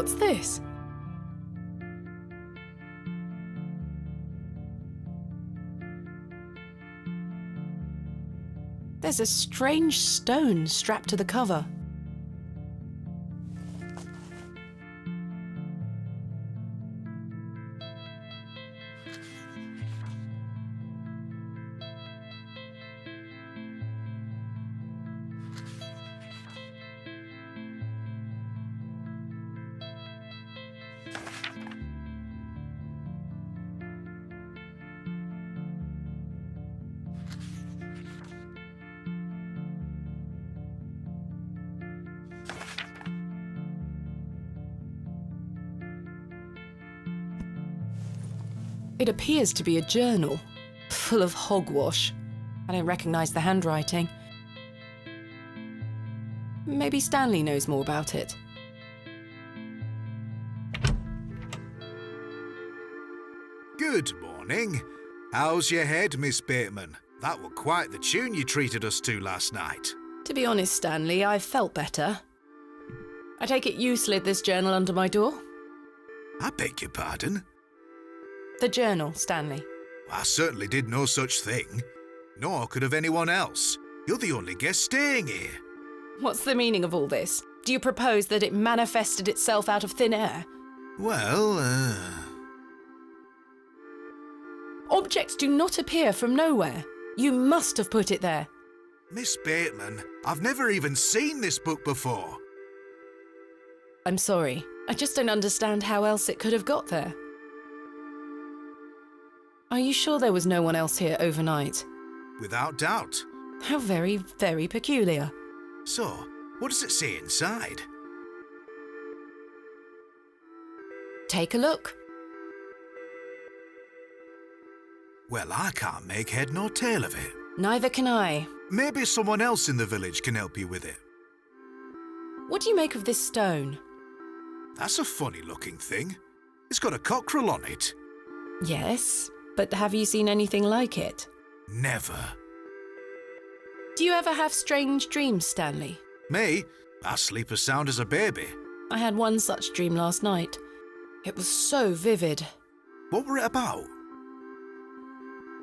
What's this? There's a strange stone strapped to the cover. It appears to be a journal, full of hogwash. I don't recognise the handwriting. Maybe Stanley knows more about it. Good morning. How's your head, Miss Bateman? That were quite the tune you treated us to last night. To be honest, Stanley, I've felt better. I take it you slid this journal under my door? I beg your pardon? The journal, Stanley. I certainly did no such thing. Nor could have anyone else. You're the only guest staying here. What's the meaning of all this? Do you propose that it manifested itself out of thin air? Well, Objects do not appear from nowhere. You must have put it there. Miss Bateman, I've never even seen this book before. I'm sorry. I just don't understand how else it could have got there. Are you sure there was no one else here overnight? Without doubt. How very, very peculiar. So, what does it say inside? Take a look. Well, I can't make head nor tail of it. Neither can I. Maybe someone else in the village can help you with it. What do you make of this stone? That's a funny-looking thing. It's got a cockerel on it. Yes, but have you seen anything like it? Never. Do you ever have strange dreams, Stanley? Me? I sleep as sound as a baby. I had one such dream last night. It was so vivid. What were it about?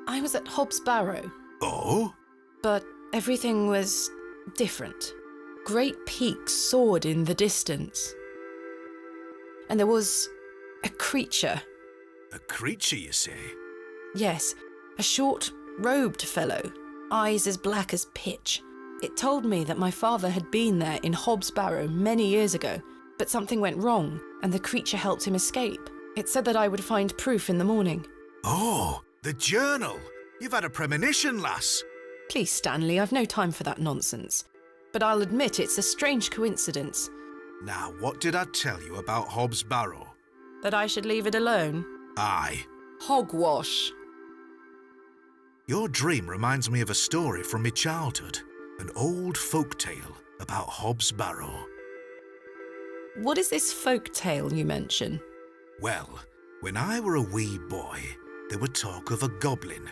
I was at Hob's Barrow, Oh? but everything was different. Great peaks soared in the distance. And there was a creature. A creature, you say? Yes, a short, robed fellow, eyes as black as pitch. It told me that my father had been there in Hob's Barrow many years ago, but something went wrong and the creature helped him escape. It said that I would find proof in the morning. Oh, the journal. You've had a premonition, lass. Please, Stanley, I've no time for that nonsense. But I'll admit it's a strange coincidence. Now, what did I tell you about Hob's Barrow? That I should leave it alone? Aye. Hogwash. Your dream reminds me of a story from my childhood. An old folk tale about Hob's Barrow. What is this folk tale you mention? Well, when I were a wee boy, there were talk of a goblin.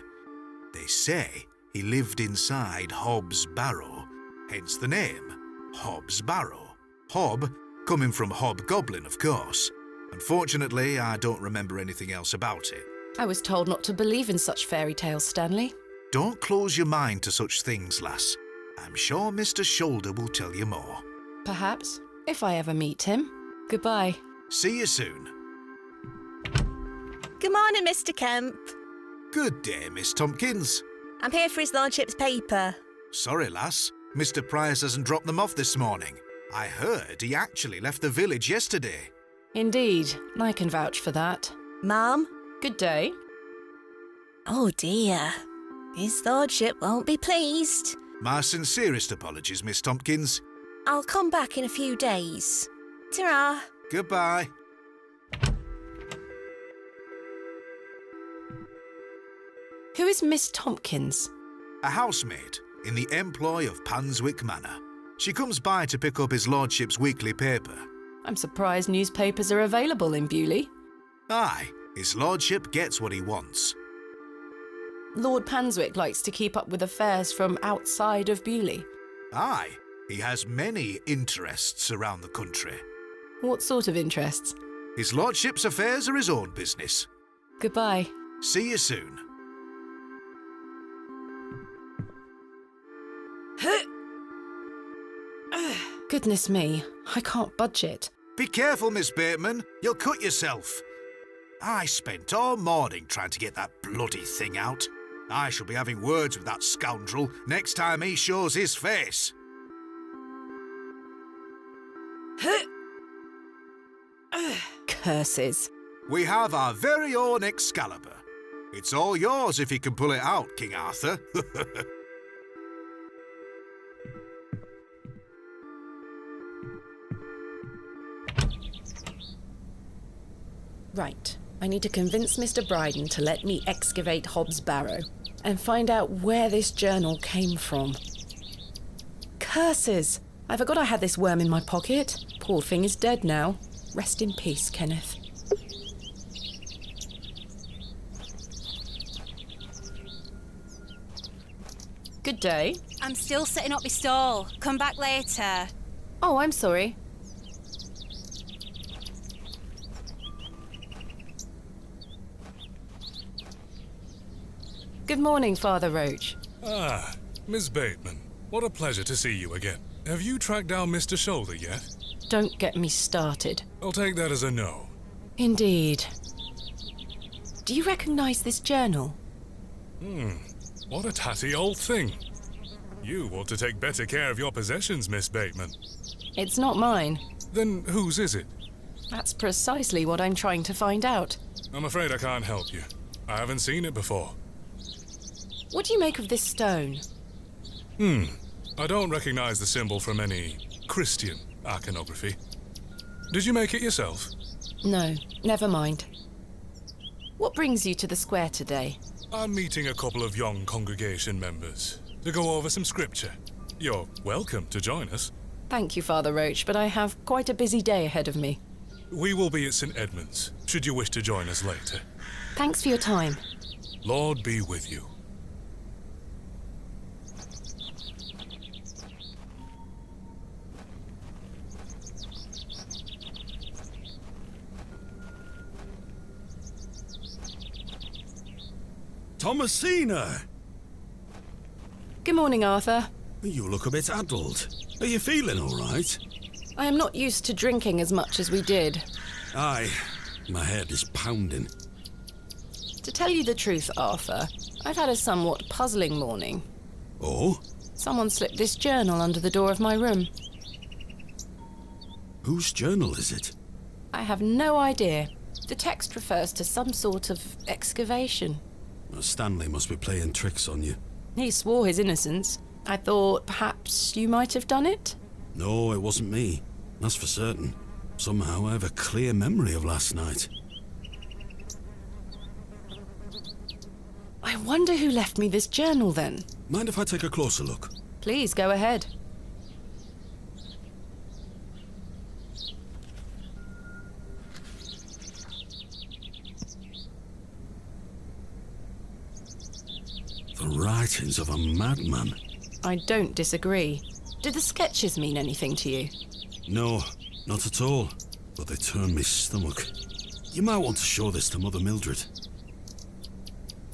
They say he lived inside Hob's Barrow, hence the name, Hob's Barrow. Hob, coming from hobgoblin, of course. Unfortunately, I don't remember anything else about it. I was told not to believe in such fairy tales, Stanley. Don't close your mind to such things, lass. I'm sure Mr. Shoulder will tell you more. Perhaps, if I ever meet him. Goodbye. See you soon. Good morning, Mr. Kemp. Good day, Miss Tompkins. I'm here for his lordship's paper. Sorry, lass. Mr. Price hasn't dropped them off this morning. I heard he actually left the village yesterday. Indeed, I can vouch for that. Ma'am? Good day. Oh dear. His lordship won't be pleased. My sincerest apologies, Miss Tompkins. I'll come back in a few days. Ta-ra. Goodbye. Who is Miss Tompkins? A housemaid in the employ of Panswick Manor. She comes by to pick up his lordship's weekly paper. I'm surprised newspapers are available in Bewley. Aye, his lordship gets what he wants. Lord Panswick likes to keep up with affairs from outside of Bewley. Aye, he has many interests around the country. What sort of interests? His lordship's affairs are his own business. Goodbye. See you soon. Goodness me, I can't budge it. Be careful, Miss Bateman. You'll cut yourself. I spent all morning trying to get that bloody thing out. I shall be having words with that scoundrel next time he shows his face. Curses. We have our very own Excalibur. It's all yours if you can pull it out, King Arthur. Right. I need to convince Mr. Bryden to let me excavate Hob's Barrow and find out where this journal came from. Curses! I forgot I had this worm in my pocket. Poor thing is dead now. Rest in peace, Kenneth. Good day. I'm still setting up my stall. Come back later. Oh, I'm sorry. Good morning, Father Roach. Ah, Miss Bateman. What a pleasure to see you again. Have you tracked down Mr. Shoulder yet? Don't get me started. I'll take that as a no. Indeed. Do you recognise this journal? What a tatty old thing. You ought to take better care of your possessions, Miss Bateman. It's not mine. Then whose is it? That's precisely what I'm trying to find out. I'm afraid I can't help you. I haven't seen it before. What do you make of this stone? I don't recognize the symbol from any Christian iconography. Did you make it yourself? No, never mind. What brings you to the square today? I'm meeting a couple of young congregation members to go over some scripture. You're welcome to join us. Thank you, Father Roach, but I have quite a busy day ahead of me. We will be at St. Edmund's, should you wish to join us later. Thanks for your time. Lord be with you. Thomasina! Good morning, Arthur. You look a bit addled. Are you feeling all right? I am not used to drinking as much as we did. Aye, my head is pounding. To tell you the truth, Arthur, I've had a somewhat puzzling morning. Oh? Someone slipped this journal under the door of my room. Whose journal is it? I have no idea. The text refers to some sort of excavation. Stanley must be playing tricks on you. He swore his innocence. I thought perhaps you might have done it? No, it wasn't me. That's for certain. Somehow I have a clear memory of last night. I wonder who left me this journal then. Mind if I take a closer look? Please go ahead. The writings of a madman. I don't disagree. Do the sketches mean anything to you? No, not at all. But they turn me stomach. You might want to show this to Mother Mildred.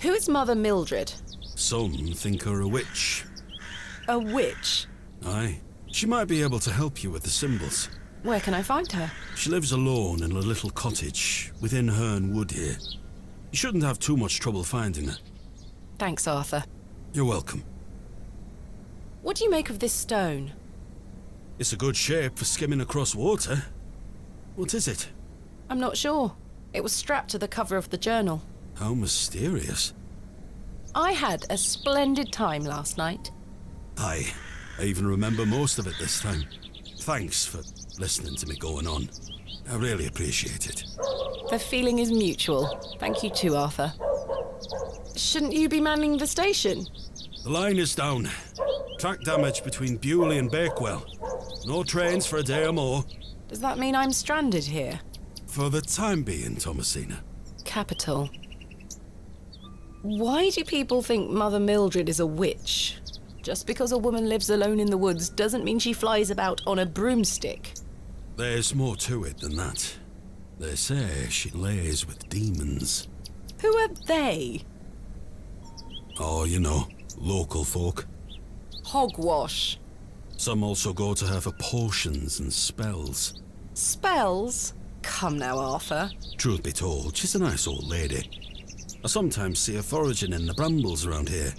Who is Mother Mildred? Some think her a witch. A witch? Aye. She might be able to help you with the symbols. Where can I find her? She lives alone in a little cottage within Herne Wood here. You shouldn't have too much trouble finding her. Thanks, Arthur. You're welcome. What do you make of this stone? It's a good shape for skimming across water. What is it? I'm not sure. It was strapped to the cover of the journal. How mysterious. I had a splendid time last night. Aye, I even remember most of it this time. Thanks for listening to me going on. I really appreciate it. The feeling is mutual. Thank you too, Arthur. Shouldn't you be manning the station? The line is down. Track damage between Bewley and Bakewell. No trains for a day or more. Does that mean I'm stranded here? For the time being, Thomasina. Capital. Why do people think Mother Mildred is a witch? Just because a woman lives alone in the woods doesn't mean she flies about on a broomstick. There's more to it than that. They say she lays with demons. Who are they? Oh, you know, local folk. Hogwash. Some also go to her for potions and spells. Spells? Come now, Arthur. Truth be told, she's a nice old lady. I sometimes see her foraging in the brambles around here.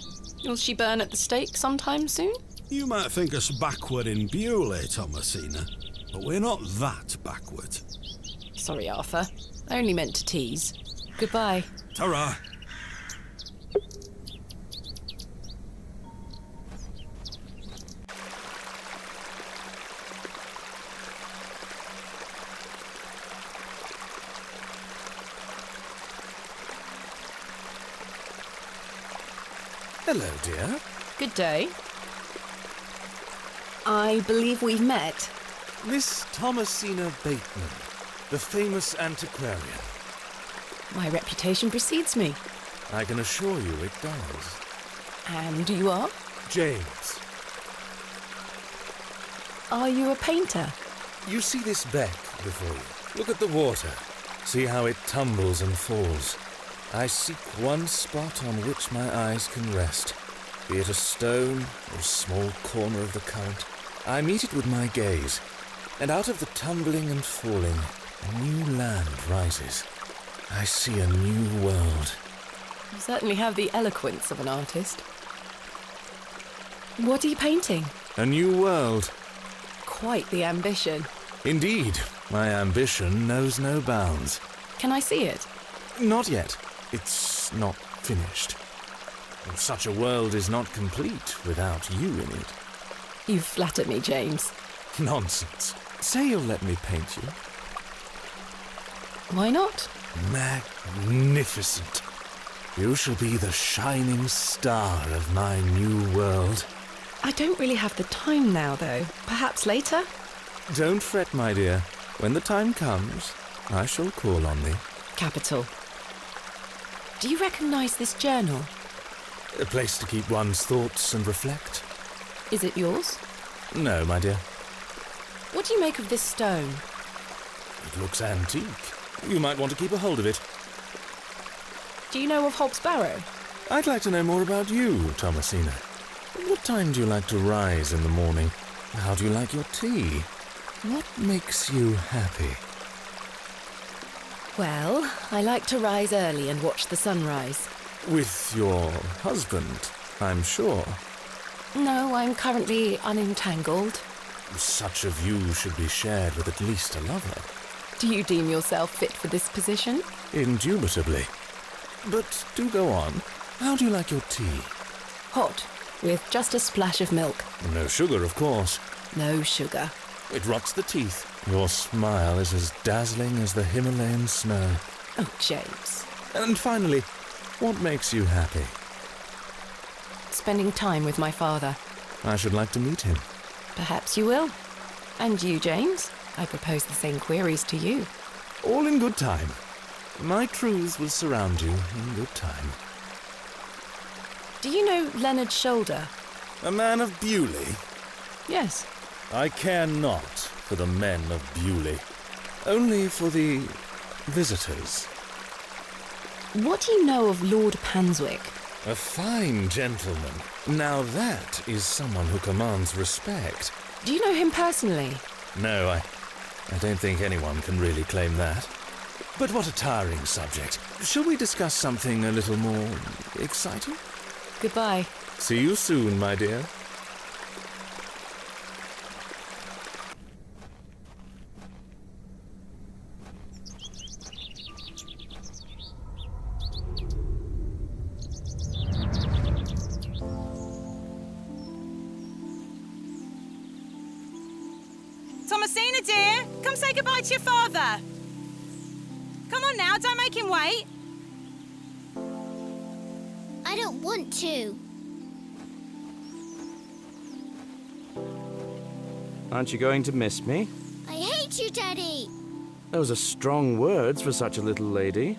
Will she burn at the stake sometime soon? You might think us backward in Bewley, Thomasina, but we're not that backward. Sorry, Arthur. I only meant to tease. Goodbye. Ta-ra! Hello, dear. Good day. I believe we've met. Miss Thomasina Bateman, the famous antiquarian. My reputation precedes me. I can assure you it does. And you are? James, Are you a painter? you see this beck before you. Look at the water. See how it tumbles and falls. I seek one spot on which my eyes can rest, be it a stone or a small corner of the current. I meet it with my gaze, and out of the tumbling and falling, a new land rises. I see a new world. You certainly have the eloquence of an artist. What are you painting? A new world. Quite the ambition. Indeed, my ambition knows no bounds. Can I see it? Not yet. It's not finished. And such a world is not complete without you in it. You flatter me, James. Nonsense. Say you'll let me paint you. Why not? Magnificent. You shall be the shining star of my new world. I don't really have the time now, though. Perhaps later? Don't fret, my dear. When the time comes, I shall call on thee. Capital. Do you recognise this journal? A place to keep one's thoughts and reflect. Is it yours? No, my dear. What do you make of this stone? It looks antique. You might want to keep a hold of it. Do you know of Hob's Barrow? I'd like to know more about you, Thomasina. What time do you like to rise in the morning? How do you like your tea? What makes you happy? Well, I like to rise early and watch the sunrise. With your husband, I'm sure. No, I'm currently unentangled. Such a view should be shared with at least a lover. Do you deem yourself fit for this position? Indubitably. But do go on. How do you like your tea? Hot, with just a splash of milk. No sugar, of course. No sugar. It rots the teeth. Your smile is as dazzling as the Himalayan snow. Oh, James. And finally, what makes you happy? Spending time with my father. I should like to meet him. Perhaps you will. And you, James? I propose the same queries to you. All in good time. My truths will surround you in good time. Do you know Leonard Shoulder? A man of Bewley? Yes. I care not for the men of Bewley. Only for the visitors. What do you know of Lord Panswick? A fine gentleman. Now that is someone who commands respect. Do you know him personally? No, I don't think anyone can really claim that. But what a tiring subject. Shall we discuss something a little more exciting? Goodbye. See you soon, my dear. Thomasina, dear, come say goodbye to your father. Come on now, don't make him wait. I don't want to. Aren't you going to miss me? I hate you, Daddy. Those are strong words for such a little lady.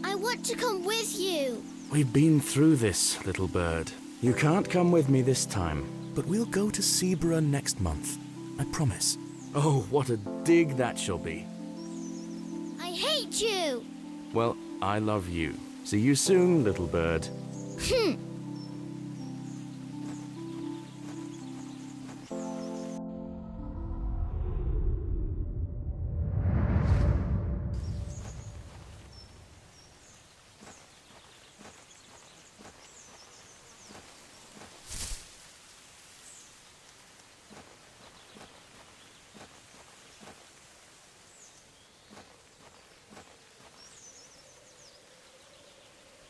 I want to come with you. We've been through this, little bird. You can't come with me this time. But we'll go to Seaborough next month. I promise. Oh, what a dig that shall be. I hate you. Well, I love you. See you soon, little bird.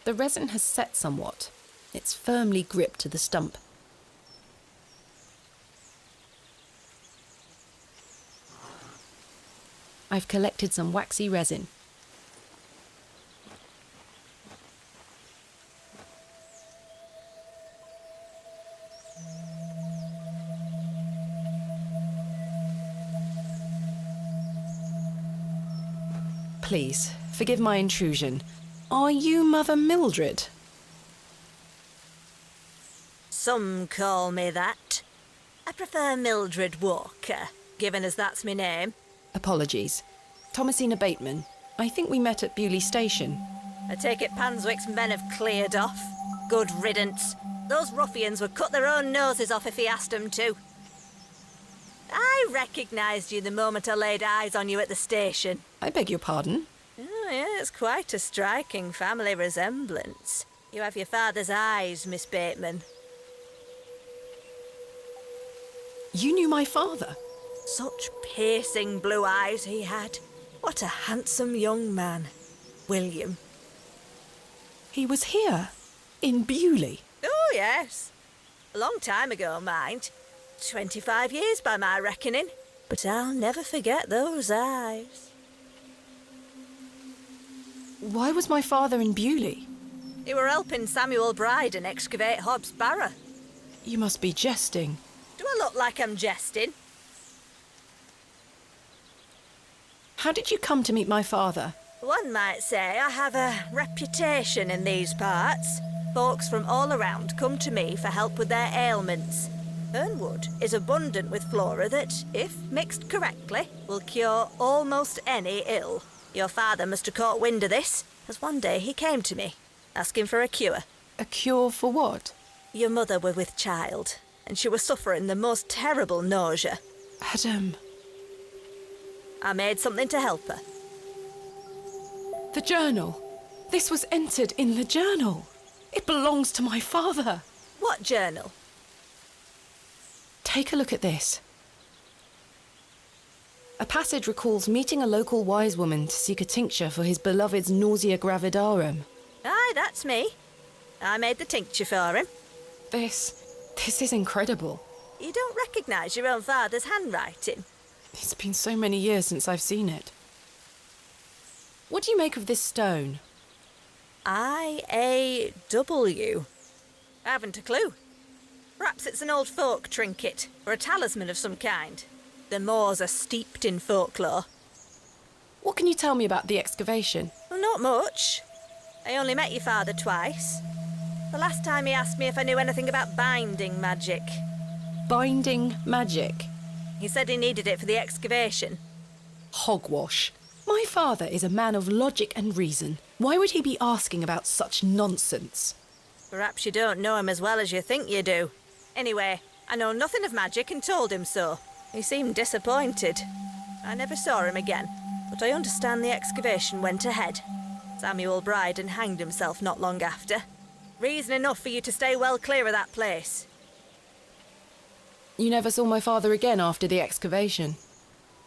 The resin has set somewhat. It's firmly gripped to the stump. I've collected some waxy resin. Please, forgive my intrusion. Are you Mother Mildred? Some call me that. I prefer Mildred Walker, given as that's my name. Apologies. Thomasina Bateman. I think we met at Bewley Station. I take it Panswick's men have cleared off. Good riddance. Those ruffians would cut their own noses off if he asked them to. I recognised you the moment I laid eyes on you at the station. I beg your pardon? Oh, yeah, it's quite a striking family resemblance. You have your father's eyes, Miss Bateman. You knew my father? Such piercing blue eyes he had. What a handsome young man. William. He was here, in Bewley. Oh, yes. A long time ago, mind. 25 years by my reckoning. But I'll never forget those eyes. Why was my father in Bewley? You were helping Samuel Bryden excavate Hobb's Barrow. You must be jesting. Do I look like I'm jesting? How did you come to meet my father? One might say I have a reputation in these parts. Folks from all around come to me for help with their ailments. Hernwood is abundant with flora that, if mixed correctly, will cure almost any ill. Your father must have caught wind of this, as one day he came to me, asking for a cure. A cure for what? Your mother were with child, and she was suffering the most terrible nausea. Adam. I made something to help her. The journal. This was entered in the journal. It belongs to my father. What journal? Take a look at this. A passage recalls meeting a local wise woman to seek a tincture for his beloved's nausea gravidarum. Aye, that's me. I made the tincture for him. This is incredible. You don't recognise your own father's handwriting? It's been so many years since I've seen it. What do you make of this stone? I-A-W. I haven't a clue. Perhaps it's an old folk trinket, or a talisman of some kind. The moors are steeped in folklore. What can you tell me about the excavation? Well, not much. I only met your father twice. The last time he asked me if I knew anything about binding magic. Binding magic? He said he needed it for the excavation. Hogwash. My father is a man of logic and reason. Why would he be asking about such nonsense? Perhaps you don't know him as well as you think you do. Anyway, I know nothing of magic and told him so. He seemed disappointed. I never saw him again, but I understand the excavation went ahead. Samuel Bryden hanged himself not long after. Reason enough for you to stay well clear of that place. You never saw my father again after the excavation?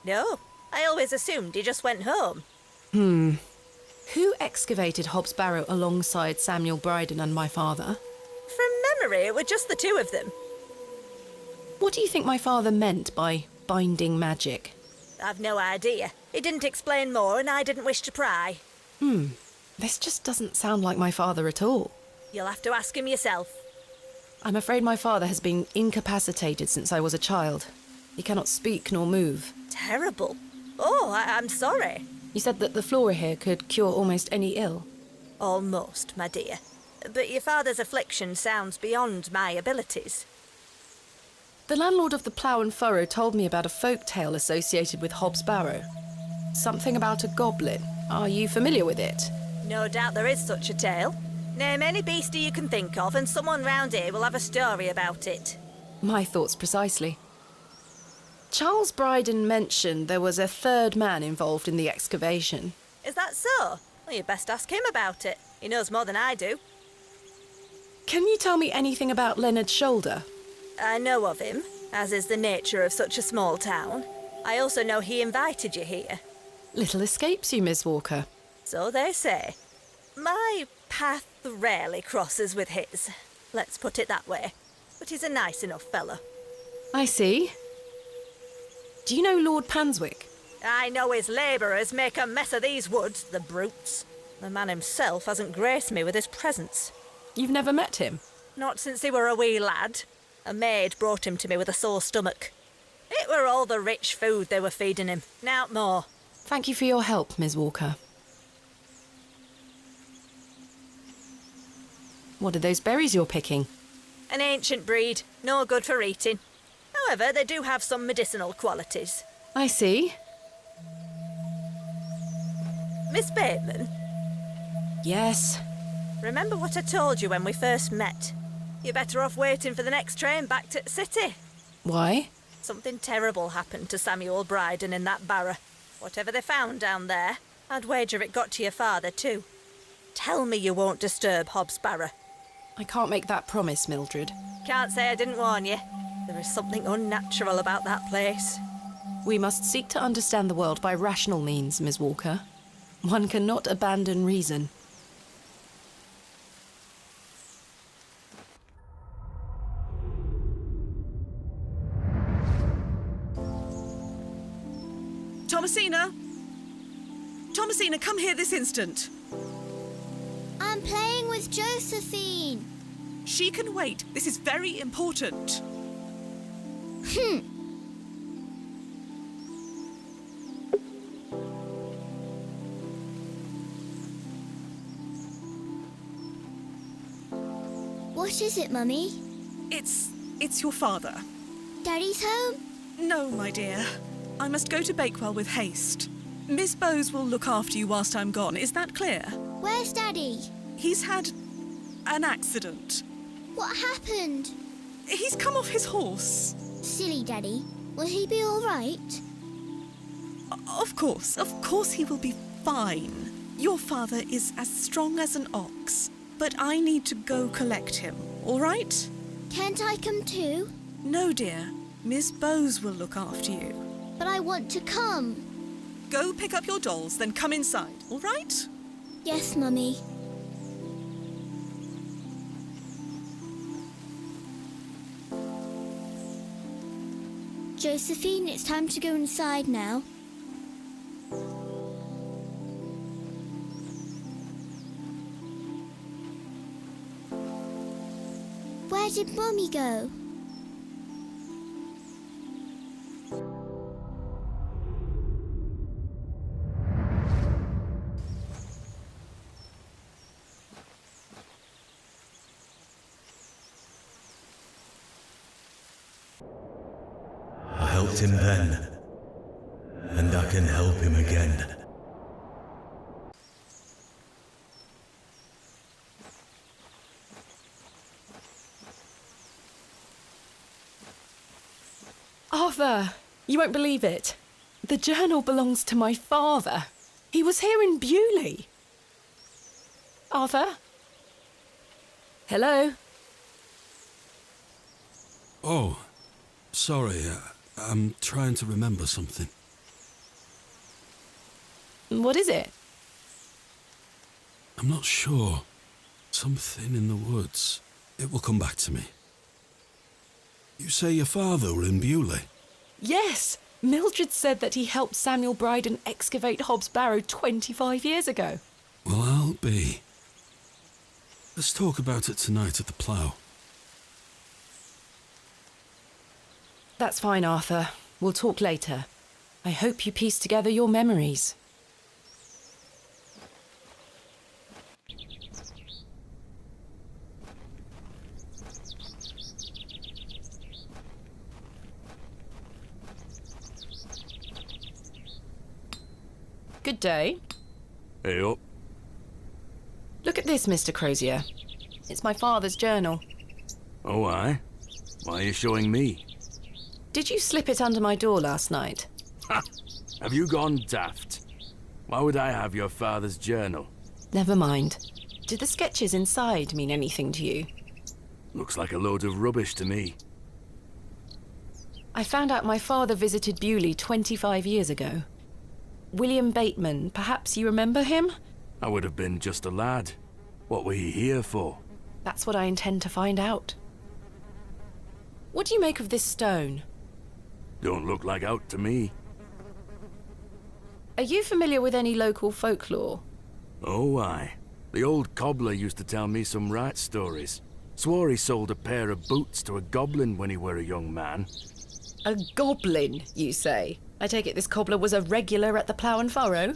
No, I always assumed he just went home. Who excavated Hobb's Barrow alongside Samuel Bryden and my father? From memory, it were just the two of them. What do you think my father meant by binding magic? I've no idea. He didn't explain more, and I didn't wish to pry. This just doesn't sound like my father at all. You'll have to ask him yourself. I'm afraid my father has been incapacitated since I was a child. He cannot speak nor move. Terrible. Oh, I'm sorry. You said that the flora here could cure almost any ill. Almost, my dear. But your father's affliction sounds beyond my abilities. The landlord of the Plough and Furrow told me about a folk tale associated with Hobbs Barrow. Something about a goblin. Are you familiar with it? No doubt there is such a tale. Name any beastie you can think of, and someone round here will have a story about it. My thoughts precisely. Charles Bryden mentioned there was a third man involved in the excavation. Is that so? Well, you best ask him about it. He knows more than I do. Can you tell me anything about Leonard Shoulder? I know of him, as is the nature of such a small town. I also know he invited you here. Little escapes you, Miss Walker. So they say. My path rarely crosses with his. Let's put it that way. But he's a nice enough fellow. I see. Do you know Lord Panswick? I know his labourers make a mess of these woods, the brutes. The man himself hasn't graced me with his presence. You've never met him? Not since he were a wee lad. A maid brought him to me with a sore stomach. It were all the rich food they were feeding him, nowt more. Thank you for your help, Miss Walker. What are those berries you're picking? An ancient breed, no good for eating. However, they do have some medicinal qualities. I see. Miss Bateman, Yes. remember what I told you when we first met? You're better off waiting for the next train back to the city. Why? Something terrible happened to Samuel Bryden in that barrow. Whatever they found down there, I'd wager it got to your father too. Tell me you won't disturb Hobbs Barrow. I can't make that promise, Mildred. Can't say I didn't warn you. There is something unnatural about that place. We must seek to understand the world by rational means, Miss Walker. One cannot abandon reason. Thomasina! Thomasina, come here this instant. I'm playing with Josephine. She can wait. This is very important. What is it, Mummy? It's your father. Daddy's home? No, my dear. I must go to Bakewell with haste. Miss Bowes will look after you whilst I'm gone. Is that clear? Where's Daddy? He's had an accident. What happened? He's come off his horse. Silly Daddy. Will he be all right? Of course he will be fine. Your father is as strong as an ox. But I need to go collect him, all right? Can't I come too? No, dear. Miss Bowes will look after you. But I want to come. Go pick up your dolls, then come inside, all right? Yes, Mummy. Josephine, it's time to go inside now. Where did Mummy go? I helped him then, and I can help him again. Arthur, you won't believe it. The journal belongs to my father. He was here in Bewley. Arthur? Hello? Oh, sorry. I'm trying to remember something. What is it? I'm not sure. Something in the woods. It will come back to me. You say your father were in Bewley? Yes. Mildred said that he helped Samuel Bryden excavate Hobbs Barrow 25 years ago. Well, I'll be. Let's talk about it tonight at the Plough. That's fine, Arthur. We'll talk later. I hope you piece together your memories. Good day. Hey up. Look at this, Mr. Crozier. It's my father's journal. Oh, aye? Why are you showing me? Did you slip it under my door last night? Ha! Have you gone daft? Why would I have your father's journal? Never mind. Do the sketches inside mean anything to you? Looks like a load of rubbish to me. I found out my father visited Bewley 25 years ago. William Bateman, perhaps you remember him? I would have been just a lad. What were he here for? That's what I intend to find out. What do you make of this stone? Don't look like out to me. Are you familiar with any local folklore? Oh, aye. The old cobbler used to tell me some right stories. Swore he sold a pair of boots to a goblin when he were a young man. A goblin, you say? I take it this cobbler was a regular at the Plough and Furrow?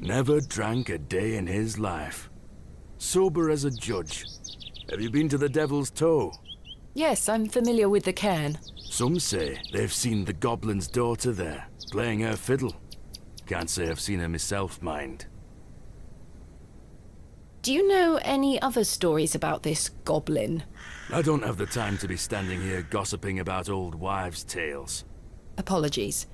Never drank a day in his life. Sober as a judge. Have you been to the Devil's Toe? Yes, I'm familiar with the cairn. Some say they've seen the goblin's daughter there, playing her fiddle. Can't say I've seen her myself, mind. Do you know any other stories about this goblin? I don't have the time to be standing here gossiping about old wives' tales. Apologies.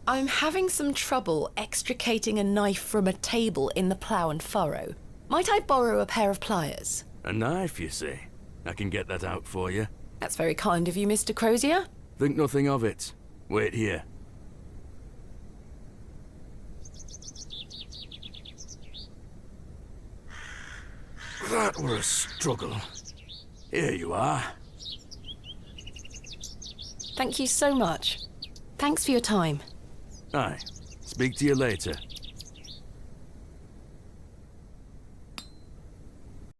I'm having some trouble extricating a knife from a table in the Plough and Furrow. Might I borrow a pair of pliers? A knife, you say? I can get that out for you. That's very kind of you, Mr. Crozier. Think nothing of it. Wait here. That were a struggle. Here you are. Thank you so much. Thanks for your time. Aye. Speak to you later.